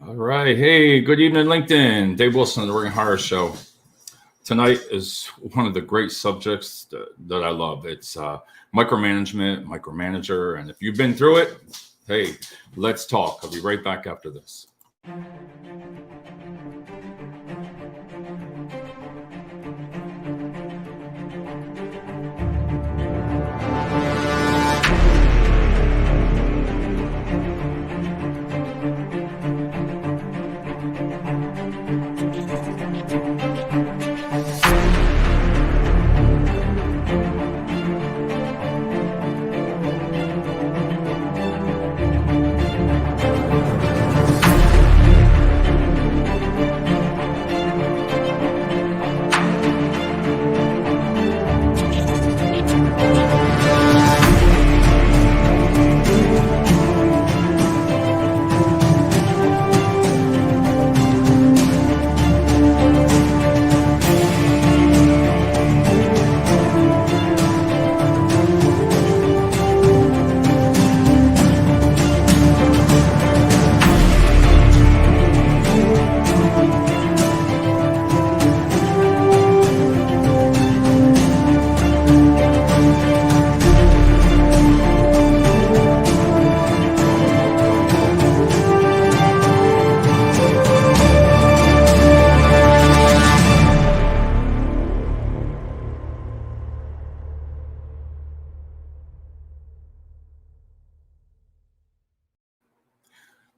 All right. Hey, good evening, LinkedIn. Dave Wilson, the Working Hire Show. Tonight is one of the great subjects that I love. It's micromanagement, micromanager. And if you've been through it, hey, let's talk. I'll be right back after this.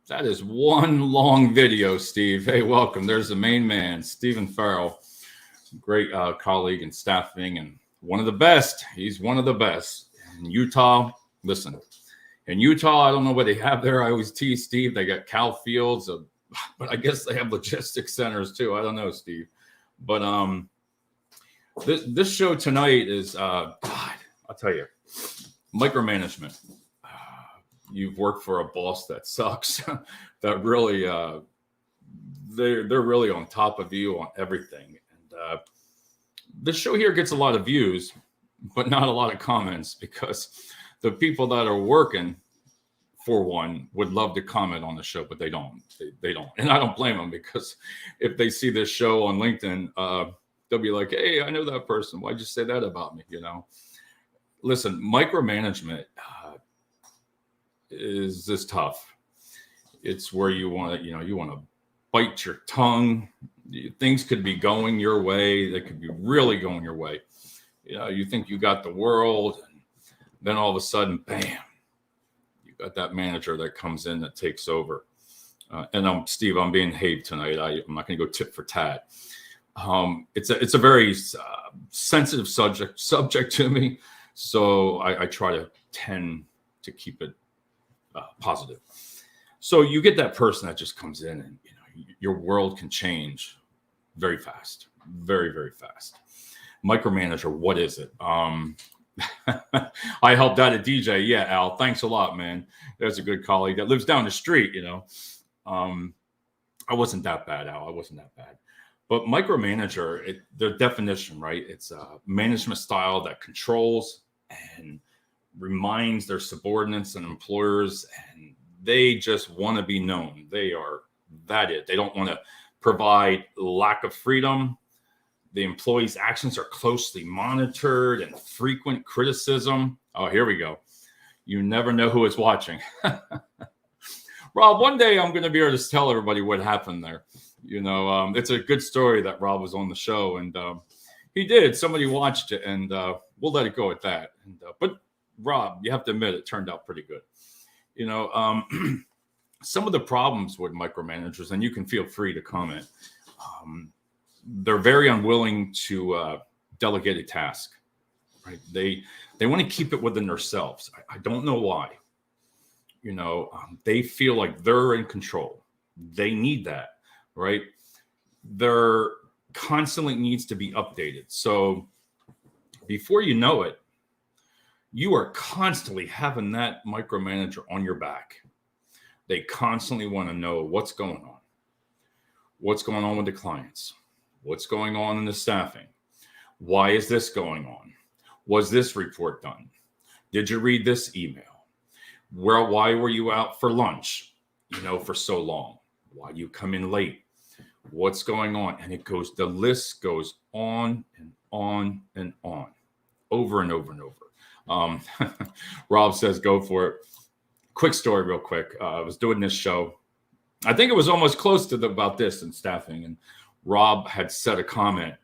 That is one long video, Steve. Hey, welcome. There's the main man, Stephen Farrell, great colleague in staffing and one of the best. He's one of the best in Utah. Listen, in Utah, I don't know what they have there. I always tease Steve. They got Cal Fields, but I guess they have logistics centers too. I don't know, Steve. But this show tonight is, God, I'll tell you, micromanagement. You've worked for a boss that sucks, that really, they're really on top of you on everything. And this show here gets a lot of views, but not a lot of comments because the people that are working, for one, would love to comment on the show, but they don't. They don't. And I don't blame them because if they see this show on LinkedIn, they'll be like, hey, I know that person. Why'd you say that about me? You know, listen, micromanagement is this tough. It's where you want to, you want to bite your tongue. Things could be going your way. They could be really going your way. You think you got the world, and then all of a sudden, bam, you got that manager that comes in that takes over. And I'm Steve. I'm being Habe tonight. I'm not going to go tit for tat. It's a very sensitive subject to me, so I try to tend to keep it positive. So you get that person that just comes in, and your world can change very fast, very, very fast. Micromanager, what is it? I helped out a DJ. Yeah, Al, thanks a lot, man. There's a good colleague that lives down the street. I wasn't that bad, Al. I wasn't that bad. But micromanager, the definition, right? It's a management style that controls and reminds their subordinates and employers, and they just want to be known. They are it. They don't want to provide lack of freedom. The employees' actions are closely monitored and frequent criticism. Oh, here we go. You never know who is watching. Rob, one day I'm going to be able to tell everybody what happened there. It's a good story that Rob was on the show, and he did. Somebody watched it, and we'll let it go at that. But Rob, you have to admit it turned out pretty good. Some of the problems with micromanagers, and you can feel free to comment, they're very unwilling to delegate a task, right? They want to keep it within themselves. I don't know why. They feel like they're in control. They need that, right? They're constantly needs to be updated. So before you know it, you are constantly having that micromanager on your back. They constantly want to know what's going on with the clients, what's going on in the staffing. Why is this going on? Was this report done? Did you read this email? Why were you out for lunch, for so long? Why do you come in late? What's going on? And the list goes on and on and on, over and over and over. Rob says, go for it. Quick story, real quick. I was doing this show. I think it was almost close to about this in staffing. And Rob had said a comment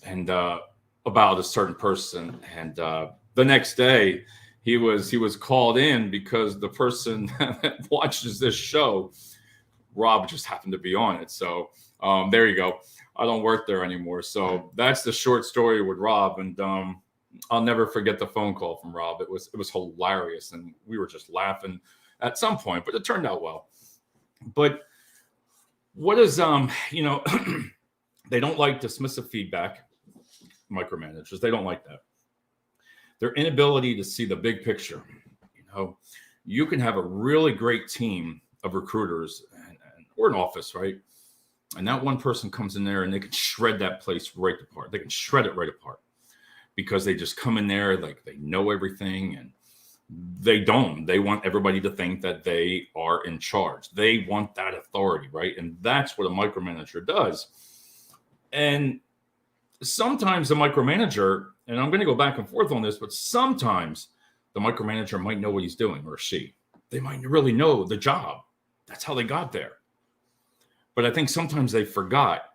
and about a certain person. And the next day he was called in because the person that watches this show, Rob just happened to be on it. So there you go. I don't work there anymore. So that's the short story with Rob. And I'll never forget the phone call from Rob. It was hilarious. And we were just laughing at some point, but it turned out well. But what is, they don't like dismissive feedback, micromanagers. They don't like that. Their inability to see the big picture. You can have a really great team of recruiters or an office, right? And that one person comes in there and they can shred that place right apart. They can shred it right apart because they just come in there like they know everything, and they don't. They want everybody to think that they are in charge. They want that authority, right? And that's what a micromanager does. And sometimes the micromanager, and I'm going to go back and forth on this, but sometimes the micromanager might know what he's doing, or she. They might really know the job. That's how they got there. But I think sometimes they forgot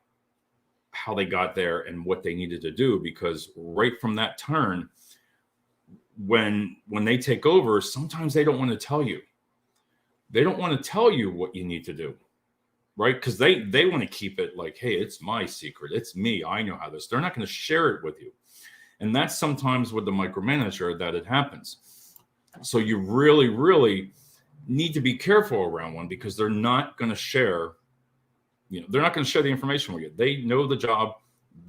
how they got there and what they needed to do, because right from that turn, when they take over, sometimes they don't want to tell you. They don't want to tell you what you need to do, right? Because they want to keep it like, hey, it's my secret. It's me. I know how this. They're not going to share it with you. And that's sometimes with the micromanager that it happens. So you really, really need to be careful around one, because they're not going to share. They're not going to share the information with you. They know the job.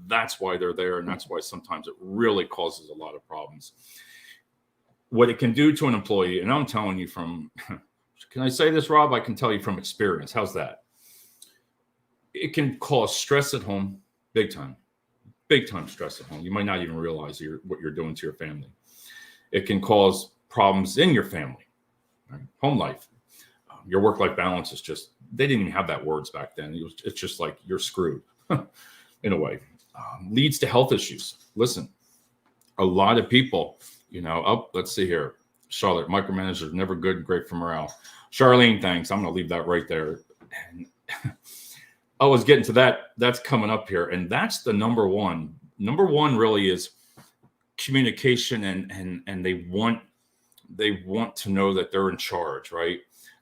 That's why they're there. And that's why sometimes it really causes a lot of problems. What it can do to an employee, and I'm telling you from, can I say this, Rob? I can tell you from experience. How's that? It can cause stress at home, big time stress at home. You might not even realize what you're doing to your family. It can cause problems in your family, right? Home life. Your work-life balance is just, they didn't even have that words back then. It's just like you're screwed in a way. Leads to health issues. Listen, a lot of people, let's see here. Charlotte, micromanagers never good, great for morale. Charlene, thanks. I'm going to leave that right there. And I was getting to that. That's coming up here. And that's the number one. Number one really is communication, and they want to know that they're in charge, right?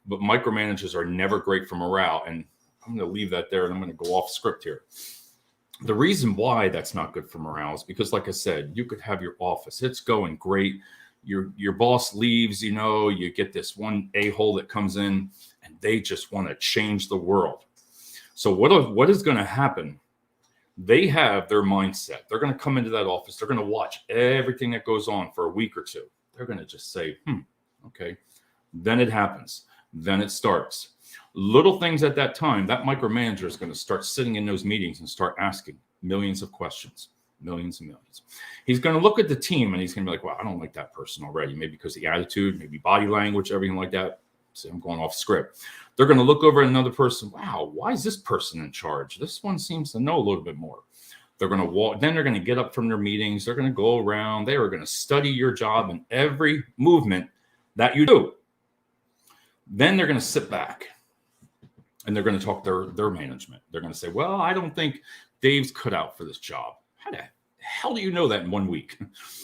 But micromanagers are never great for morale. And I'm going to leave that there, and I'm going to go off script here. The reason why that's not good for morale is because, like I said, you could have your office. It's going great. Your boss leaves, you get this one a-hole that comes in, and they just want to change the world. So what is going to happen? They have their mindset. They're going to come into that office. They're going to watch everything that goes on for a week or two. They're going to just say, okay. Then it happens. Then it starts. Little things at that time, that micromanager is going to start sitting in those meetings and start asking millions of questions, millions and millions. He's going to look at the team and he's going to be like, well, I don't like that person already. Maybe because of the attitude, maybe body language, everything like that. See, I'm going off script. They're going to look over at another person. Wow, why is this person in charge? This one seems to know a little bit more. They're going to walk. Then they're going to get up from their meetings. They're going to go around. They are going to study your job and every movement that you do. Then they're going to sit back and they're going to talk their management. They're going to say, well, I don't think Dave's cut out for this job. How the hell do you know that in 1 week?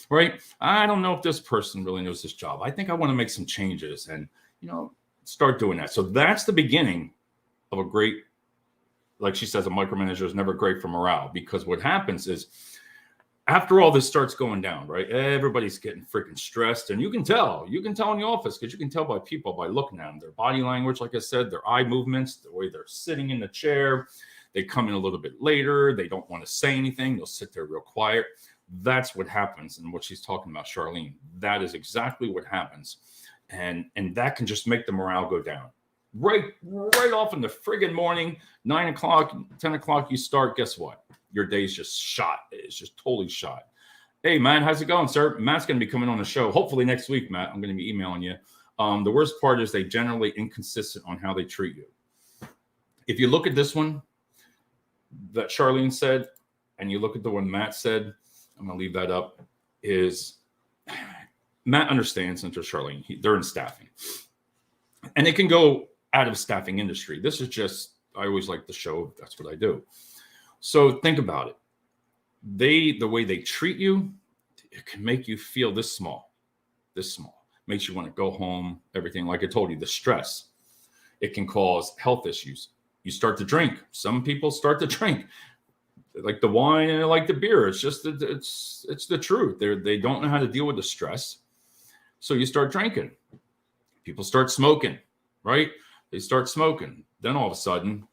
Right? I don't know if this person really knows this job. I think I want to make some changes and, start doing that. So that's the beginning of a great, like she says, a micromanager is never great for morale, because what happens is after all this starts going down, right? Everybody's getting freaking stressed, and you can tell in the office, because you can tell by people by looking at them, their body language, like I said, their eye movements, the way they're sitting in the chair. They come in a little bit later. They don't want to say anything. They'll sit there real quiet. That's what happens. And what she's talking about, Charlene, that is exactly what happens. And that can just make the morale go down. Right off in the friggin' morning, 9 o'clock, 10 o'clock, you start, guess what? Your day's just shot. It's just totally shot. Hey, man, how's it going, sir? Matt's going to be coming on the show. Hopefully next week, Matt. I'm going to be emailing you. The worst part is they generally inconsistent on how they treat you. If you look at this one that Charlene said, and you look at the one Matt said, I'm going to leave that up, is Matt understands, and to Charlene, they're in staffing. And it can go out of staffing industry. This is just, I always like the show. That's what I do. So think about it. The way they treat you, it can make you feel this small. Makes you want to go home, everything. Like I told you, the stress. It can cause health issues. You start to drink. Some people start to drink. They like the wine and they like the beer. It's just, it's the truth. They don't know how to deal with the stress. So you start drinking. People start smoking, right? They start smoking. Then all of a sudden,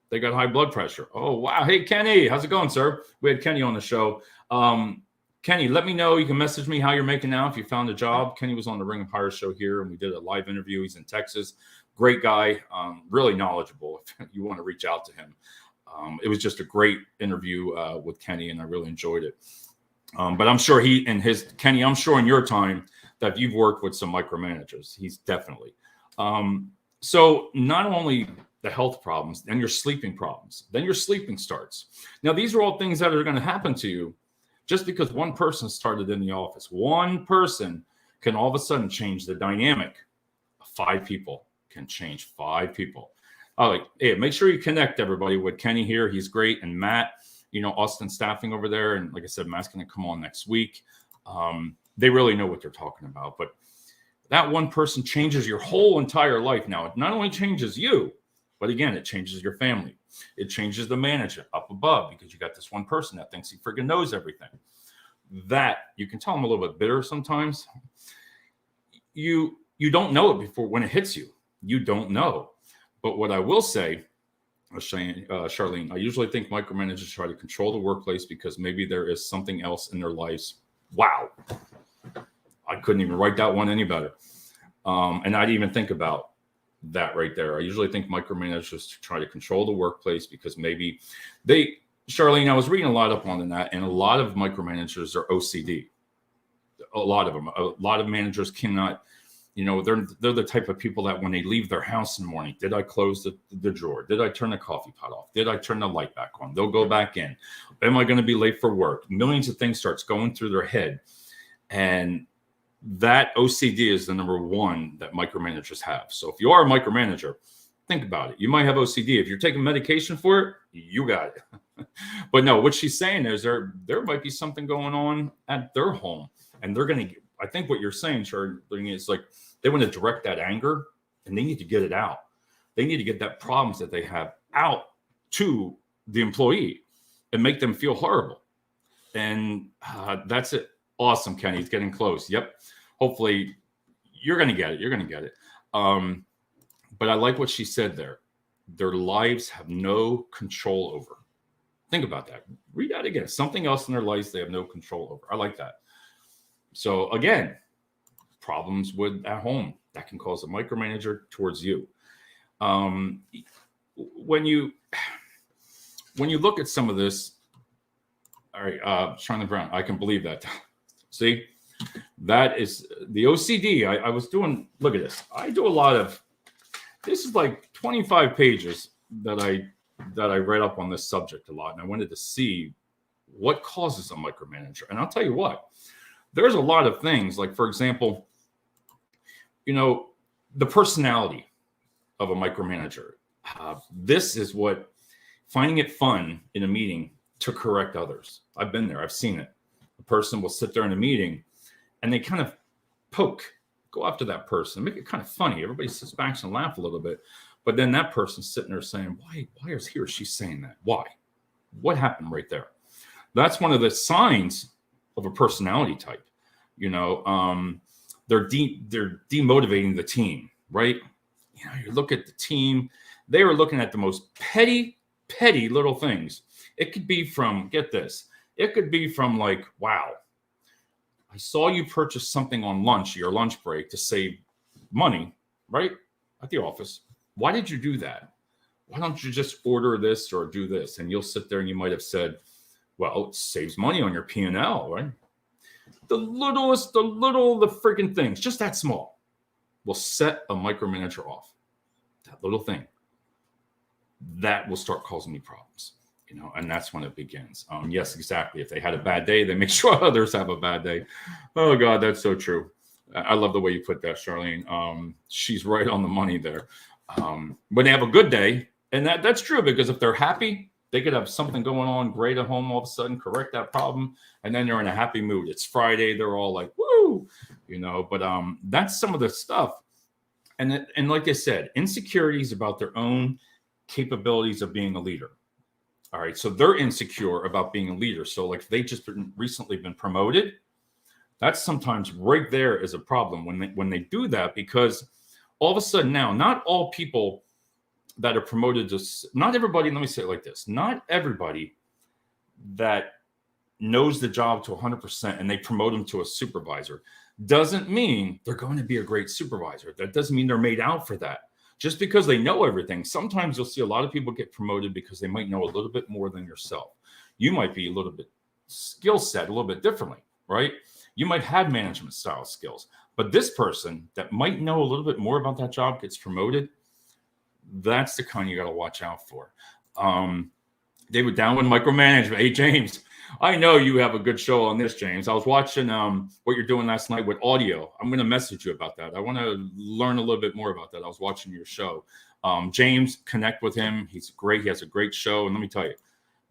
they got high blood pressure. Oh, wow. Hey, Kenny, how's it going, sir? We had Kenny on the show. Kenny, let me know. You can message me how you're making now if you found a job. Kenny was on the Ring of Fire show here, and we did a live interview. He's in Texas. Great guy, really knowledgeable if you want to reach out to him. It was just a great interview with Kenny, and I really enjoyed it. But I'm sure Kenny, I'm sure in your time that you've worked with some micromanagers. He's definitely. So not only the health problems, then your sleeping problems, then your sleeping starts. Now, these are all things that are going to happen to you just because one person started in the office. One person can all of a sudden change the dynamic. 5 people can change 5 people. Hey, make sure you connect everybody with Kenny here. He's great. And Matt, Austin Staffing over there. And like I said, Matt's going to come on next week. They really know what they're talking about. But that one person changes your whole entire life. Now, it not only changes you, but again, it changes your family. It changes the manager up above because you got this one person that thinks he freaking knows everything. That you can tell I'm a little bit bitter sometimes. You don't know it before when it hits you. You don't know. But what I will say, Charlene, I usually think micromanagers try to control the workplace because maybe there is something else in their lives. Wow. I couldn't even write that one any better. And I didn't even think about that right there. I usually think micromanagers try to control the workplace because maybe Charlene, I was reading a lot up on that, and a lot of micromanagers are OCD. A lot of them. A lot of managers cannot, they're the type of people that when they leave their house in the morning, did I close the drawer? Did I turn the coffee pot off? Did I turn the light back on? They'll go back in. Am I going to be late for work? Millions of things starts going through their head. And that OCD is the number one that micromanagers have. So if you are a micromanager, think about it. You might have OCD. If you're taking medication for it, you got it. But no, what she's saying is there might be something going on at their home. And they're going to, I think what you're saying, Charlene, is like they want to direct that anger and they need to get it out. They need to get that problems that they have out to the employee and make them feel horrible. And that's it. Awesome, Kenny. It's getting close. Yep. Hopefully you're going to get it. You're going to get it. But I like what she said there. Their lives have no control over. Think about that. Read that again. Something else in their lives they have no control over. I like that. So again, problems at home that can cause a micromanager towards you. When you look at some of this, all right, Charlene Brown, I can believe that. See, that is the OCD. I was doing, look at this. I do a lot of, this is like 25 pages that I read up on this subject a lot. And I wanted to see what causes a micromanager. And I'll tell you what, there's a lot of things like, for example, the personality of a micromanager. This is what finding it fun in a meeting to correct others. I've been there. I've seen it. A person will sit there in a meeting and they kind of go after that person, make it kind of funny. Everybody sits back and laugh a little bit. But then that person's sitting there saying, why is he or she saying that? Why? What happened right there? That's one of the signs of a personality type. They're demotivating the team, right? You look at the team, they were looking at the most petty little things. It could be from, get this, it could be from like, wow, I saw you purchase something on your lunch break to save money, right? At the office. Why did you do that? Why don't you just order this or do this? And you'll sit there and you might have said, well, it saves money on your P&L, right? The freaking things, just that small, will set a micromanager off. That little thing. that will start causing me problems, and that's when it begins. Yes, exactly. If they had a bad day, they make sure others have a bad day. Oh God, that's so true. I love the way you put that, Charlene. She's right on the money there. When they have a good day, and that's true, because if they're happy, they could have something going on great at home all of a sudden, correct that problem, and then they're in a happy mood. It's Friday, they're all like, woo, but that's some of the stuff. And like I said, insecurities about their own capabilities of being a leader. All right, so they're insecure about being a leader. So like they just recently been promoted. That's sometimes right there is a problem when they do that, because all of a sudden now, not all people that are promoted to, not everybody, let me say it like this, not everybody that knows the job to 100% and they promote them to a supervisor doesn't mean they're going to be a great supervisor. That doesn't mean they're made out for that. Just because they know everything, sometimes you'll see a lot of people get promoted because they might know a little bit more than yourself. You might be a little bit skill set, a little bit differently, right? You might have management style skills, but this person that might know a little bit more about that job gets promoted. That's the kind you got to watch out for. David Downward, micromanagement. Hey, James, I know you have a good show on this, James. I was watching what you're doing last night with audio. I'm going to message you about that. I want to learn a little bit more about that. I was watching your show. James, connect with him. He's great. He has a great show. And let me tell you,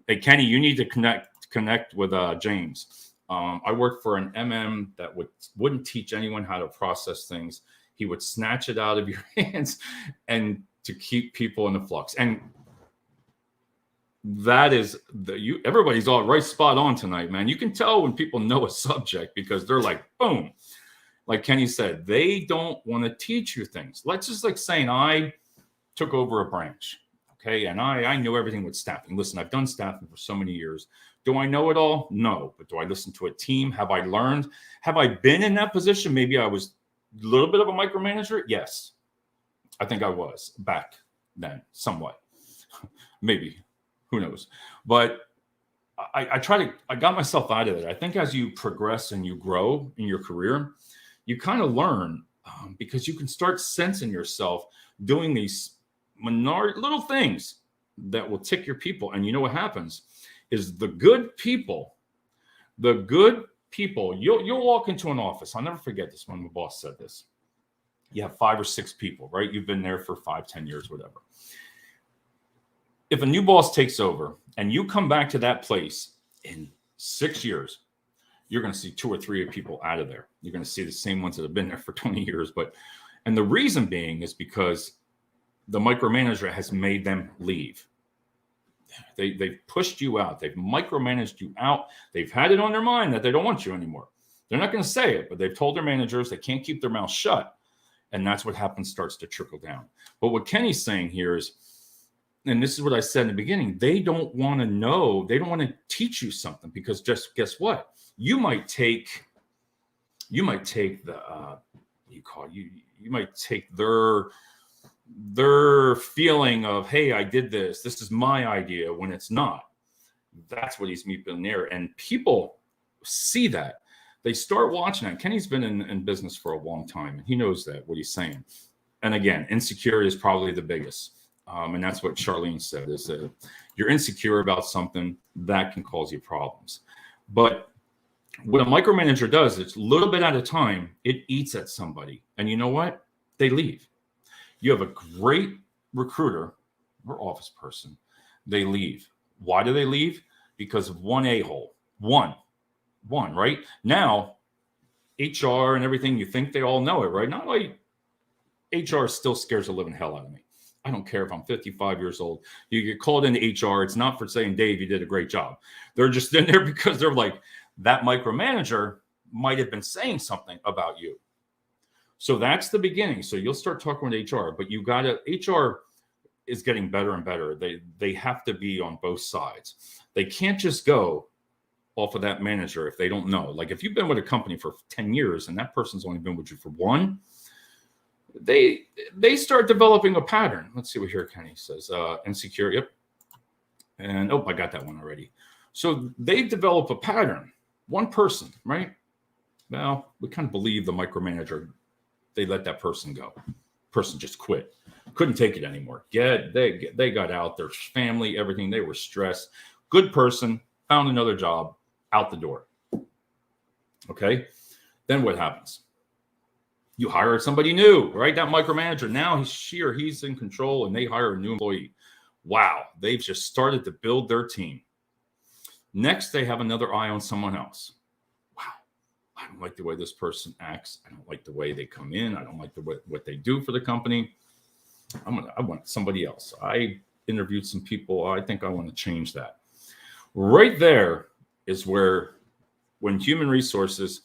hey, Kenny, you need to connect with James. I worked for an MM that wouldn't teach anyone how to process things. He would snatch it out of your hands and to keep people in the flux. And that is everybody's all right, spot on tonight, man. You can tell when people know a subject because they're like, boom. Like Kenny said, they don't want to teach you things. Let's just like saying I took over a branch. Okay. And I knew everything with staffing. Listen, I've done staffing for so many years. Do I know it all? No. But do I listen to a team? Have I learned? Have I been in that position? Maybe I was a little bit of a micromanager. Yes. I think I was back then, somewhat. Maybe. Who knows? But I got myself out of it. I think as you progress and you grow in your career, you kind of learn because you can start sensing yourself doing these little things that will tick your people. And you know what happens is the good people, you'll walk into an office. I'll never forget this when my boss said this. You have 5 or 6 people, right? You've been there for 5, 10 years, whatever. If a new boss takes over and you come back to that place in 6 years, you're going to see 2 or 3 people out of there. You're going to see the same ones that have been there for 20 years. And the reason being is because the micromanager has made them leave. They've pushed you out. They've micromanaged you out. They've had it on their mind that they don't want you anymore. They're not going to say it, but they've told their managers they can't keep their mouth shut. And that's what happens, starts to trickle down. But what Kenny's saying here is, and this is what I said in the beginning, they don't want to know. They don't want to teach you something because just guess what? You might take you might take their feeling of, hey, I did this. This is my idea when it's not. That's what he's meeting there. And people see that. They start watching that. Kenny's been in business for a long time, and he knows that, what he's saying. And again, insecurity is probably the biggest. And that's what Charlene said, is that you're insecure about something that can cause you problems. But what a micromanager does, it's a little bit at a time, it eats at somebody. And you know what? They leave. You have a great recruiter or office person. They leave. Why do they leave? Because of one a-hole. One, right? Now, HR and everything, you think they all know it, right? Not like HR still scares the living hell out of me. I don't care if I'm 55 years old. You get called into HR. It's not for saying, Dave, you did a great job. They're just in there because they're like, that micromanager might have been saying something about you. So that's the beginning. So you'll start talking with HR, but HR is getting better and better. They have to be on both sides. They can't just go off of that manager if they don't know. Like if you've been with a company for 10 years and that person's only been with you for 1, they start developing a pattern. Let's see what here Kenny says. Insecure. Yep. And I got that one already. So they develop a pattern. One person, right? Now we kind of believe the micromanager. They let that person go. person just quit, couldn't take it anymore. They got out, their family, everything. They were stressed. Good person, found another job, out the door. Okay. Then what happens? You hire somebody new, right? That micromanager, now she or he's in control and they hire a new employee. Wow. They've just started to build their team. Next, they have another eye on someone else. Wow. I don't like the way this person acts. I don't like the way they come in. I don't like what they do for the company. I want somebody else. I interviewed some people. I think I want to change that. Right there is where, when human resources,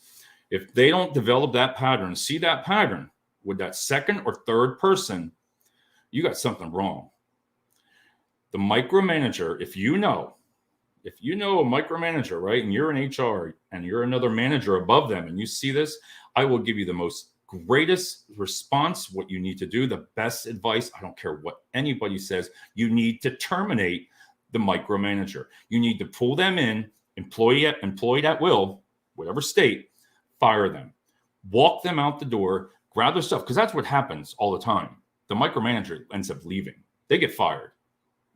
if they don't develop that pattern, see that pattern with that second or third person, you got something wrong. The micromanager, if you know a micromanager, right, and you're in HR and you're another manager above them and you see this, I will give you the most greatest response, what you need to do, the best advice. I don't care what anybody says. You need to terminate the micromanager. You need to pull them in, employed at will, whatever state, fire them, walk them out the door, grab their stuff, because that's what happens all the time. The micromanager ends up leaving. They get fired.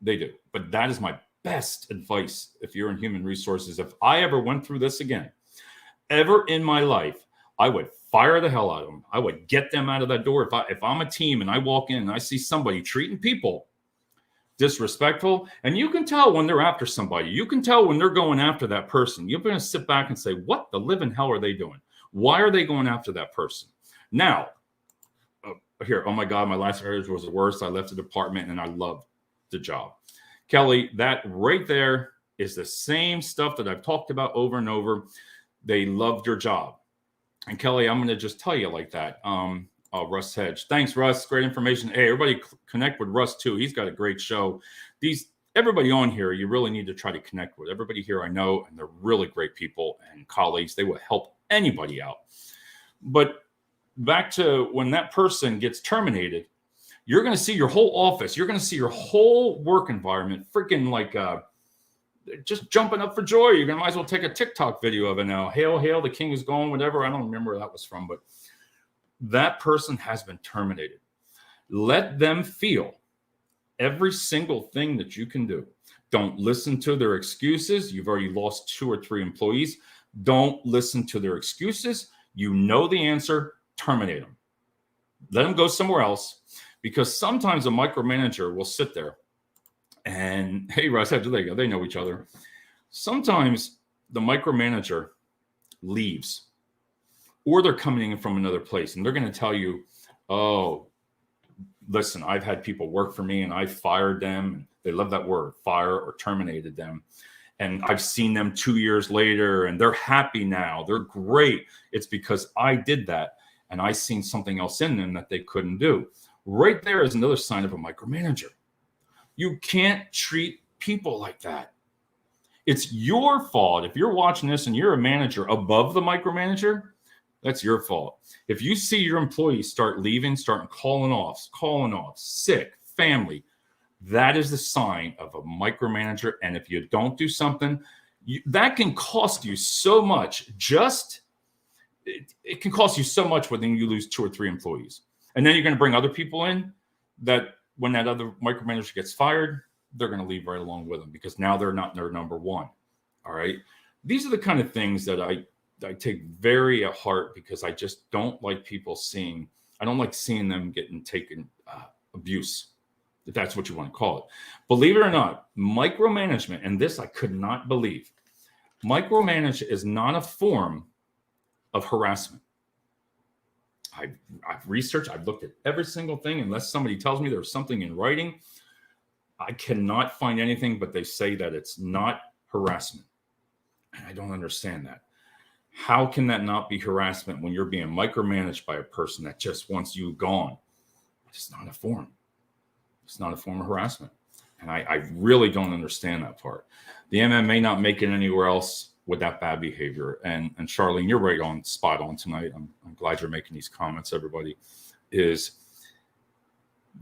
They do. But that is my best advice if you're in human resources. If I ever went through this again, ever in my life, I would fire the hell out of them. I would get them out of that door. If I'm a team and I walk in and I see somebody treating people disrespectful, and you can tell when they're after somebody, you can tell when they're going after that person, you're going to sit back and say, what the living hell are they doing? Why are they going after that person? Now, here, oh my God, my last marriage was the worst. I left the department and I loved the job. Kelly, that right there is the same stuff that I've talked about over and over. They loved your job. And Kelly, I'm going to just tell you like that. Russ Hedge. Thanks, Russ. Great information. Hey, everybody connect with Russ too. He's got a great show. Everybody on here, you really need to try to connect with. Everybody here I know, and they're really great people and colleagues. They will help anybody out. But back to when that person gets terminated, you're going to see your whole office. You're going to see your whole work environment freaking like just jumping up for joy. You're going to might as well take a TikTok video of it now. Hail, hail, the king is gone, whatever. I don't remember where that was from, but that person has been terminated. Let them feel every single thing that you can do. Don't listen to their excuses. You've already lost 2 or 3 employees. Don't listen to their excuses. You know the answer. Terminate them. Let them go somewhere else, because sometimes a micromanager will sit there and, hey, Russ, there you go. They know each other. Sometimes the micromanager leaves, or they're coming in from another place and they're going to tell you, oh, listen, I've had people work for me and I fired them. They love that word, fire, or terminated them. And I've seen them 2 years later and they're happy now. They're great. It's because I did that and I seen something else in them that they couldn't do. Right there is another sign of a micromanager. You can't treat people like that. It's your fault. If you're watching this and you're a manager above the micromanager, that's your fault. If you see your employees start leaving, starting calling off, sick, family, that is the sign of a micromanager. And if you don't do something, that can cost you so much. It can cost you so much when you lose 2 or 3 employees. And then you're going to bring other people in that when that other micromanager gets fired, they're going to leave right along with them, because now they're not their number one. All right. These are the kind of things that I take very at heart, because I just don't like people I don't like seeing them getting taken abuse, if that's what you want to call it. Believe it or not, micromanagement, and this I could not believe, micromanagement is not a form of harassment. I've researched, I've looked at every single thing, unless somebody tells me there's something in writing. I cannot find anything, but they say that it's not harassment. And I don't understand that. How can that not be harassment when you're being micromanaged by a person that just wants you gone? It's not a form. It's not a form of harassment. And I really don't understand that part. The MM may not make it anywhere else with that bad behavior. And Charlene, you're right on, spot on tonight. I'm glad you're making these comments, everybody. Is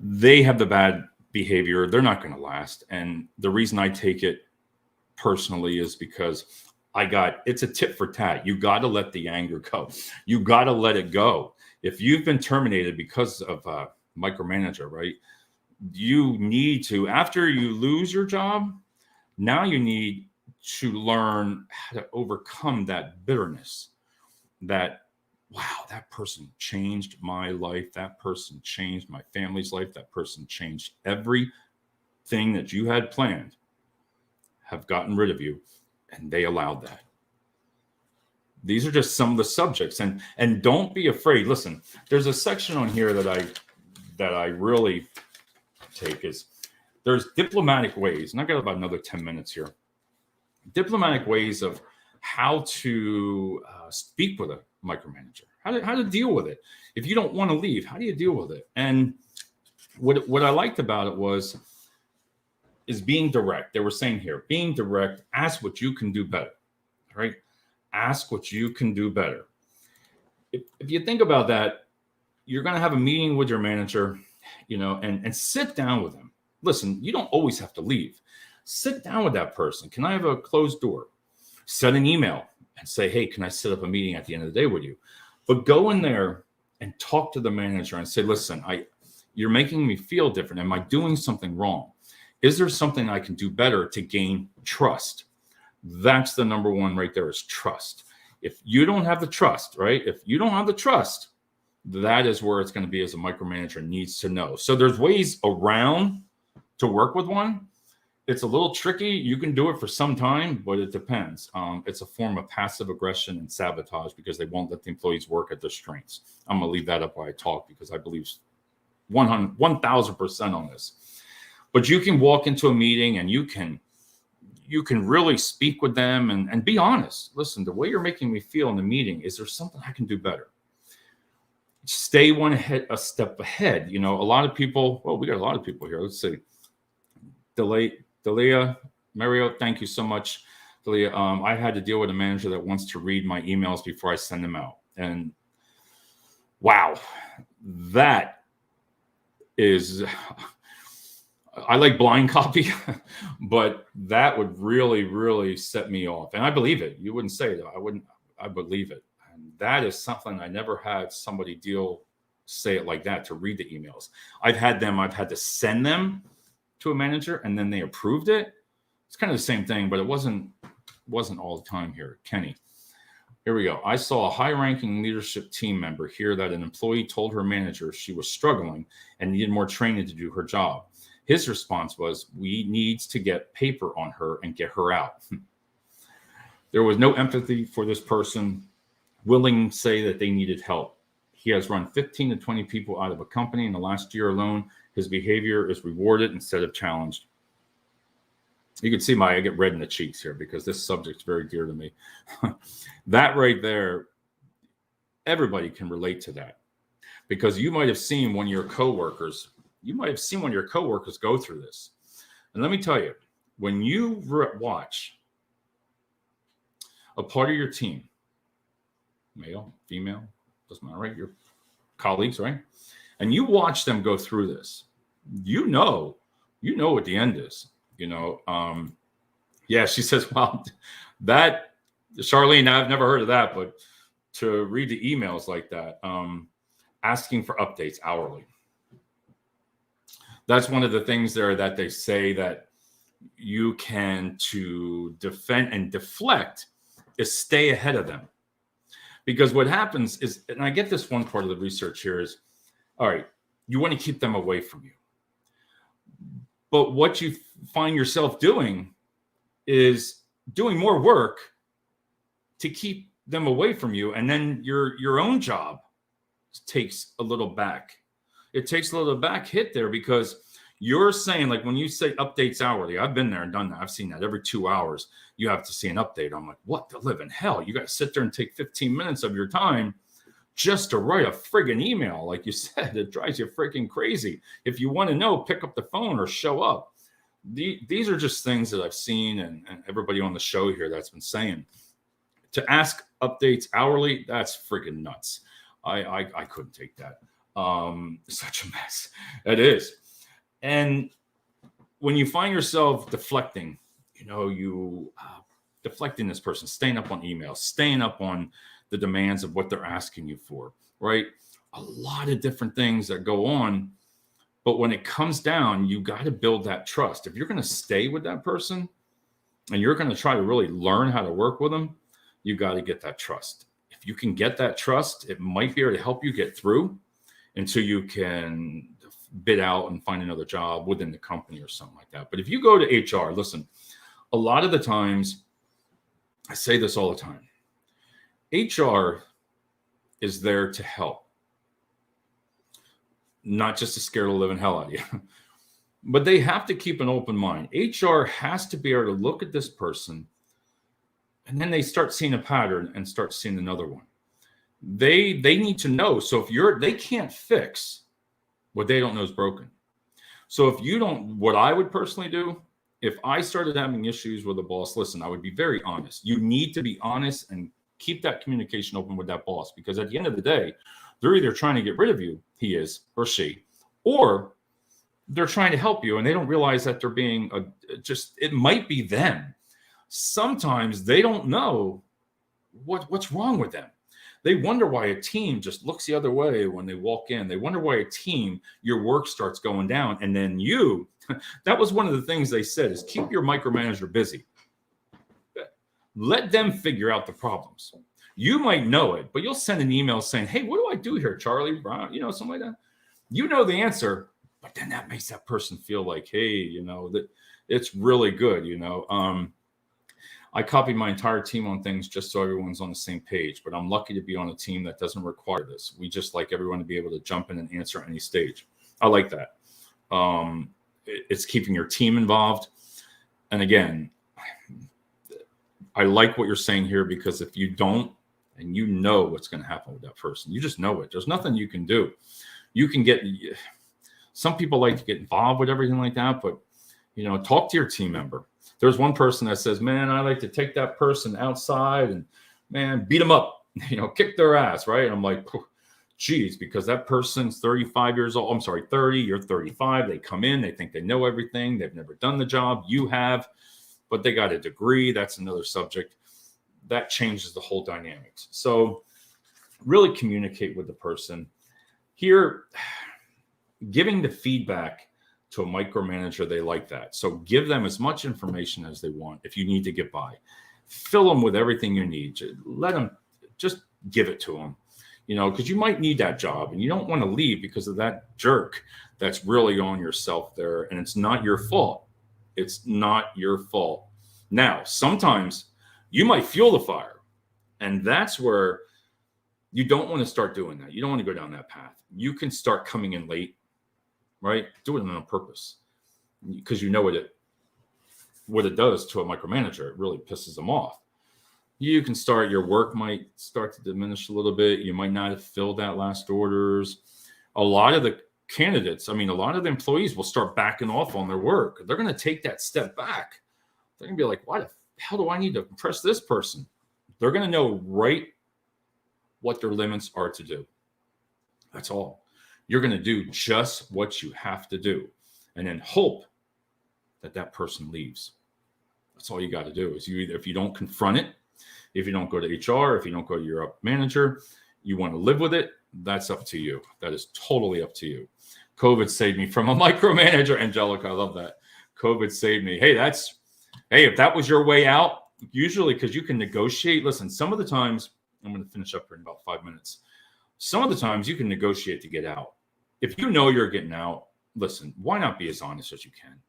they have the bad behavior. They're not going to last. And the reason I take it personally is because it's a tit for tat. You got to let the anger go. You got to let it go. If you've been terminated because of micromanager, right? You need to, after you lose your job, now you need to learn how to overcome that bitterness, that, wow, that person changed my life. That person changed my family's life. That person changed everything that you had planned, have gotten rid of you, and they allowed that. These are just some of the subjects, and don't be afraid. Listen, there's a section on here that I really take is there's diplomatic ways, and I got about another 10 minutes here. Diplomatic ways of how to speak with a micromanager, how to deal with it. If you don't want to leave, how do you deal with it? And what I liked about it is being direct. They were saying here, being direct, ask what you can do better, right? Ask what you can do better. If you think about that, you're going to have a meeting with your manager, and sit down with them. Listen, you don't always have to leave. Sit down with that person. Can I have a closed door? Send an email and say, hey, can I set up a meeting at the end of the day with you? But go in there and talk to the manager and say, listen, you're making me feel different. Am I doing something wrong? Is there something I can do better to gain trust? That's the number one right there, is trust. If you don't have the trust, right? If you don't have the trust, that is where it's going to be, as a micromanager needs to know. So there's ways around to work with one. It's a little tricky. You can do it for some time, but it depends. It's a form of passive aggression and sabotage because they won't let the employees work at their strengths. I'm going to leave that up while I talk because I believe 1,000% on this. But you can walk into a meeting and you can really speak with them and be honest. Listen, the way you're making me feel in the meeting, is there something I can do better? Stay a step ahead. A lot of people, we got a lot of people here. Let's see. Delia, Mario, thank you so much. Delia, I had to deal with a manager that wants to read my emails before I send them out. And wow, that is, I like blind copy, but that would really, really set me off. And I believe it. You wouldn't say that. I believe it. And that is something I never had somebody say it like that, to read the emails. I've had to send them to a manager and then they approved it. It's kind of the same thing, but it wasn't all the time here. Kenny, here we go. I saw a high-ranking leadership team member here that an employee told her manager she was struggling and needed more training to do her job. His response was, we need to get paper on her and get her out. There was no empathy for this person, willing to say that they needed help. He has run 15 to 20 people out of a company in the last year alone. His behavior is rewarded instead of challenged. You can see I get red in the cheeks here because this subject's very dear to me. That right there, everybody can relate to that, because you might have seen one of your coworkers go through this. And let me tell you, when you watch a part of your team, male, female, doesn't matter, right? Your colleagues, right? And you watch them go through this, you know what the end is. Yeah, she says, well, that, Charlene, I've never heard of that, but to read the emails like that, asking for updates hourly. That's one of the things there that they say that you can, to defend and deflect, is stay ahead of them. Because what happens is, and I get this one part of the research here is, all right, you want to keep them away from you. But what you find yourself doing is doing more work to keep them away from you. And then your own job takes a little back. It takes a little back hit there, because you're saying, like when you say updates hourly, I've been there and done that. I've seen that every 2 hours. You have to see an update. I'm like, what the living hell? You got to sit there and take 15 minutes of your time just to write a friggin' email. Like you said, it drives you freaking crazy. If you want to know, pick up the phone or show up. These are just things that I've seen, and everybody on the show here that's been saying. To ask updates hourly, that's friggin' nuts. I couldn't take that. Such a mess. It is. And when you find yourself deflecting, deflecting this person, staying up on emails, staying up on the demands of what they're asking you for, right? A lot of different things that go on. But when it comes down, you got to build that trust. If you're going to stay with that person and you're going to try to really learn how to work with them, you got to get that trust. If you can get that trust, it might be able to help you get through until you can bid out and find another job within the company or something like that. But if you go to HR, listen, a lot of the times, I say this all the time, HR is there to help, not just to scare the living hell out of you. But they have to keep an open mind. HR has to be able to look at this person, and then they start seeing a pattern and start seeing another one. They need to know. So if they can't fix what they don't know is broken. So if you don't, what I would personally do, if I started having issues with a boss, listen, I would be very honest. You need to be honest and keep that communication open with that boss, because at the end of the day, they're either trying to get rid of you, he is or she, or they're trying to help you and they don't realize that they're being it might be them. Sometimes they don't know what's wrong with them. They wonder why a team just looks the other way when they walk in. They wonder why your work starts going down. And then that was one of the things they said is keep your micromanager busy. Let them figure out the problems. You might know it, but you'll send an email saying, hey, what do I do here, Charlie Brown? Something like that. You know the answer, but then that makes that person feel like, hey, that it's really good. I copied my entire team on things just so everyone's on the same page, but I'm lucky to be on a team that doesn't require this. We just like everyone to be able to jump in and answer any stage. I like that. It's keeping your team involved. And again, I like what you're saying here, because if you don't, and you know what's going to happen with that person, you just know it. There's nothing you can do. You can some people like to get involved with everything like that, but talk to your team member. There's one person that says, man, I like to take that person outside and, man, beat them up, kick their ass, right? And I'm like, geez, because that person's 35 years old. I'm sorry, 30, you're 35. They come in, they think they know everything. They've never done the job. You have, but they got a degree. That's another subject. That changes the whole dynamics. So really communicate with the person. Here, giving the feedback to a micromanager, they like that. So give them as much information as they want. If you need to get by, fill them with everything you need. Let them, just give it to them, because you might need that job and you don't want to leave because of that jerk that's really on yourself there. And it's not your fault. It's not your fault. Now, sometimes you might fuel the fire, and that's where you don't want to start doing that. You don't want to go down that path. You can start coming in late, right? Do it on purpose, because what it does to a micromanager. It really pisses them off. You can your work might start to diminish a little bit. You might not have filled that last orders. A lot of the candidates, a lot of the employees will start backing off on their work. They're going to take that step back. They're going to be like, why the hell do I need to impress this person? They're going to know right what their limits are to do. That's all. You're going to do just what you have to do, and then hope that person leaves. That's all you got to do. Is if you don't confront it, if you don't go to HR, if you don't go to your manager, you want to live with it, that's up to you. That is totally up to you. COVID saved me from a micromanager. Angelica, I love that. COVID saved me. Hey, if that was your way out, usually, because you can negotiate. Listen, some of the times, I'm going to finish up here in about 5 minutes. Some of the times you can negotiate to get out. If you know you're getting out, listen, why not be as honest as you can?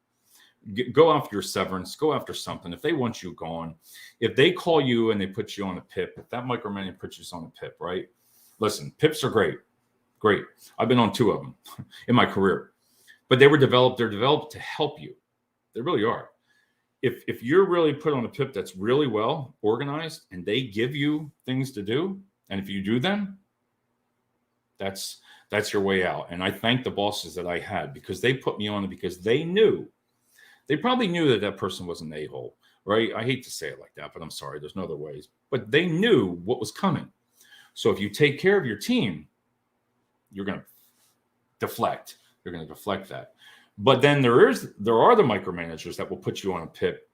Go after your severance, go after something. If they want you gone, if they call you and they put you on a PIP, if that micromanager puts you on a PIP, right? Listen, PIPs are great. Great. I've been on 2 of them in my career, but they're developed to help you. They really are. If you're really put on a PIP that's really well organized and they give you things to do, and if you do them, that's your way out. And I thank the bosses that I had, because they put me on it, because they probably knew that person was an a-hole, right? I hate to say it like that, but I'm sorry, there's no other ways. But they knew what was coming. So if you take care of your team, you're going to deflect. You're going to deflect that. But then there are the micromanagers that will put you on a PIP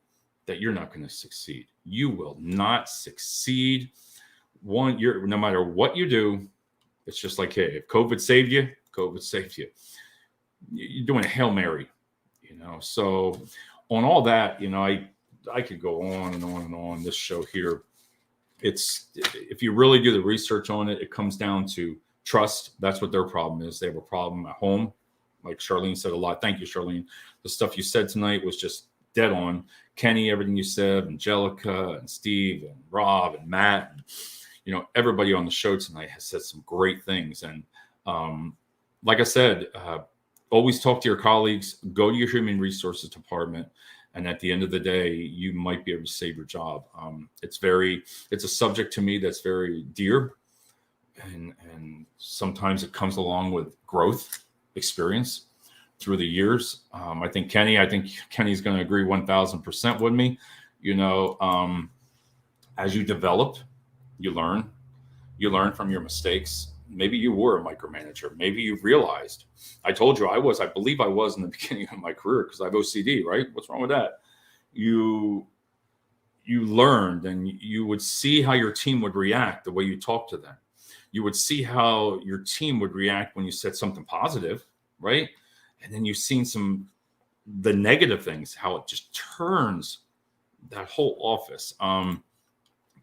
that you're not going to succeed. You will not succeed. No matter what you do, it's just like, hey, if COVID saved you, COVID saved you. you're doing a Hail Mary, So on all that, I could go on and on and on this show here. If you really do the research on it, it comes down to trust. That's what their problem is. They have a problem at home. Like Charlene said a lot. Thank you, Charlene. The stuff you said tonight was just dead on. Kenny, everything you said, Angelica and Steve and Rob and Matt, and, everybody on the show tonight has said some great things. And like I said, always talk to your colleagues, go to your human resources department. And at the end of the day, you might be able to save your job. It's a subject to me that's very dear. And sometimes it comes along with growth experience through the years. I think Kenny's going to agree 1000% with me. As you develop, you learn from your mistakes. Maybe you were a micromanager. Maybe you realized. I told you I believe I was in the beginning of my career because I have OCD, right? What's wrong with that? You learned, and you would see how your team would react the way you talked to them. You would see how your team would react when you said something positive, right? And then you've seen the negative things, how it just turns that whole office.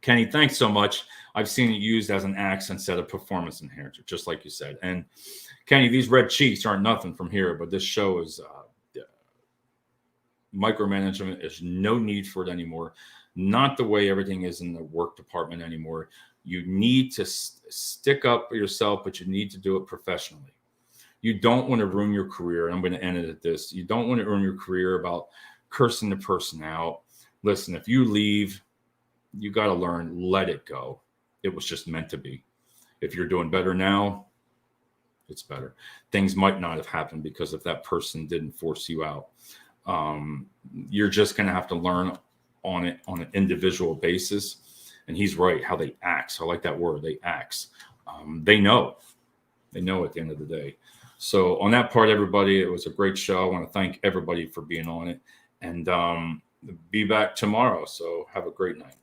Kenny, thanks so much. I've seen it used as an axe instead of performance enhancer, just like you said. And Kenny, these red cheeks aren't nothing from here, but this show is micromanagement. There's no need for it anymore. Not the way everything is in the work department anymore. You need to stick up for yourself, but you need to do it professionally. You don't want to ruin your career. I'm going to end it at this. You don't want to ruin your career about cursing the person out. Listen, if you leave, you got to learn, let it go. It was just meant to be. If you're doing better now, it's better. Things might not have happened because if that person didn't force you out, you're just going to have to learn on an individual basis. And he's right, how they act. I like that word, they act. They know at the end of the day. So on that part, everybody, it was a great show. I want to thank everybody for being on it, and be back tomorrow. So have a great night.